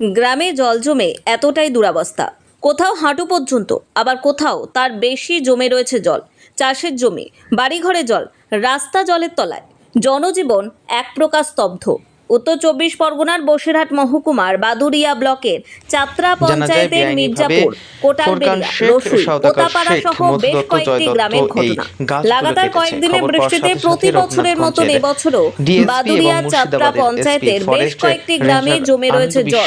গ্রামে জল জমে এতটাই দুরবস্থা, কোথাও হাঁটু পর্যন্ত, আবার কোথাও তার বেশি জমে রয়েছে জল। চাষের জমি, বাড়িঘরে জল, রাস্তা জলের তলায়, জনজীবন এক প্রকার স্তব্ধ। উত্তর 24 পরগনার বসিরহাট মহকুমার বাদুড়িয়া ব্লকের চাত্রা পঞ্চায়েতের মির্জাপুর, কোটালবেড়িয়া, রসুই, কোতাপাড়া সহ বেশ কয়েকটি গ্রামের ঘটনা। লাগাতার কয়েকদিনের বৃষ্টিতে প্রতি বছরের মতন এবছরও বাদুড়িয়া চাত্রা পঞ্চায়েতের বেশ কয়েকটি গ্রামে জমে রয়েছে জল।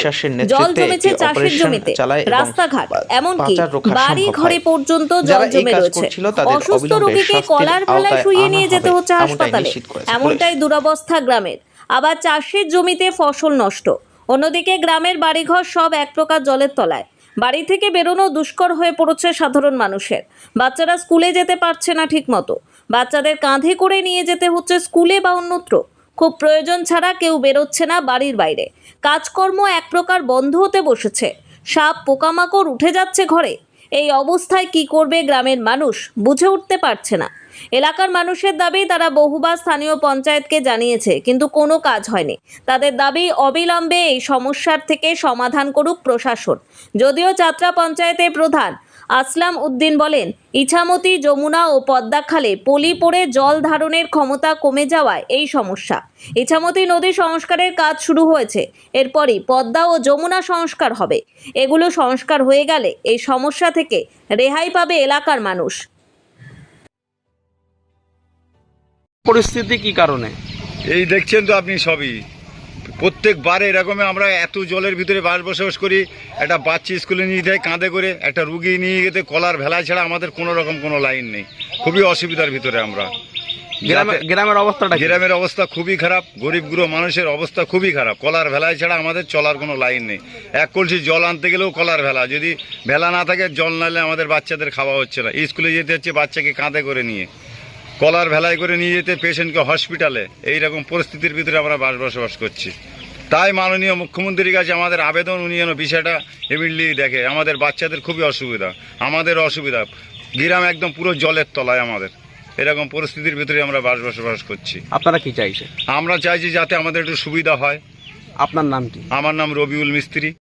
জল জমেছে চাষের জমিতে, রাস্তাঘাট, এমনকি বাড়ি ঘরে পর্যন্ত জল জমে রয়েছে। অসুস্থ রোগীকে কলার ভেলায় শুইয়ে নিয়ে যেতে হচ্ছে হাসপাতালে। এমনটাই দুরবস্থা গ্রামের। আবার চাষের জমিতে ফসল নষ্ট। অন্যদিকে গ্রামের বাড়িঘর সব এক প্রকার জলের তলায়। বাড়ি থেকে বেরোনো দুষ্কর হয়ে পড়েছে সাধারণ মানুষের। বাচ্চারা স্কুলে যেতে পারছে না ঠিক মতো। বাচ্চাদের কাঁধে করে নিয়ে যেতে হচ্ছে স্কুলে বা অন্যত্র। খুব প্রয়োজন ছাড়া কেউ বেরোচ্ছে না বাড়ির বাইরে। কাজকর্ম এক প্রকার বন্ধ হতে বসেছে। সাপ পোকামাকড় উঠে যাচ্ছে ঘরে। এই অবস্থায় কি করবে গ্রামের মানুষ বুঝে উঠতে পারছে না। এলাকার মানুষের দাবি, তারা বহুবার স্থানীয় পঞ্চায়েতকে জানিয়েছে, কিন্তু কোনো কাজ হয়নি। তাদের দাবি, অবিলম্বে এই সমস্যার থেকে সমাধান করুক প্রশাসন। যদিও চাত্রা পঞ্চায়েতের প্রধান আসলাম উদ্দিন বলেন, ইছামতি, যমুনা ও পদ্মা খালে পলি পড়ে জল ধারণের ক্ষমতা কমে যাওয়ায় এই সমস্যা। ইছামতি নদী সংস্কারের কাজ শুরু হয়েছে, এরপরই পদ্মা ও যমুনা সংস্কার হবে। এগুলো সংস্কার হয়ে গেলে এই সমস্যা থেকে রেহাই পাবে এলাকার মানুষ। পরিস্থিতি কি কারণে? এই দেখছেন তো আপনি, সবই প্রত্যেকবারে এরকম। আমরা এত জলের ভিতরে বসবাস করি। একটা বাচ্চা স্কুলে নিয়ে যায় কাঁধে করে, একটা রুগী নিয়ে যেতে কলার ভেলায় ছাড়া আমাদের কোনো রকম কোনো লাইন নেই। খুবই অসুবিধার ভিতরে আমরা। গ্রামের অবস্থা খুবই খারাপ। গরিব গুঁড়ো মানুষের অবস্থা খুবই খারাপ। কলার ভেলায় ছাড়া আমাদের চলার কোনো লাইন নেই। এক কলসি জল আনতে গেলেও কলার ভেলা, যদি ভেলা না থাকে জল নালে আমাদের বাচ্চাদের খাওয়া হচ্ছে না। স্কুলে যেতে হচ্ছে বাচ্চাকে কাঁধে করে নিয়ে, কলার ভেলায় করে নিয়ে যেতে পেশেন্টকে হসপিটালে। এইরকম পরিস্থিতির ভিতরে আমরা বসবাস করছি। তাই মাননীয় মুখ্যমন্ত্রীর কাছে আমাদের আবেদন, উনি যেন বিষয়টা ইমিডিয়েটলি দেখে। আমাদের বাচ্চাদের খুবই অসুবিধা, আমাদের অসুবিধা। গ্রাম একদম পুরো জলের তলায় আমাদের। এরকম পরিস্থিতির ভিতরে আমরা বসবাস করছি। আপনারা কি চাইছেন? আমরা চাইছি যাতে আমাদের একটু সুবিধা হয়। আপনার নাম কি? আমার নাম রবিউল মিস্ত্রি।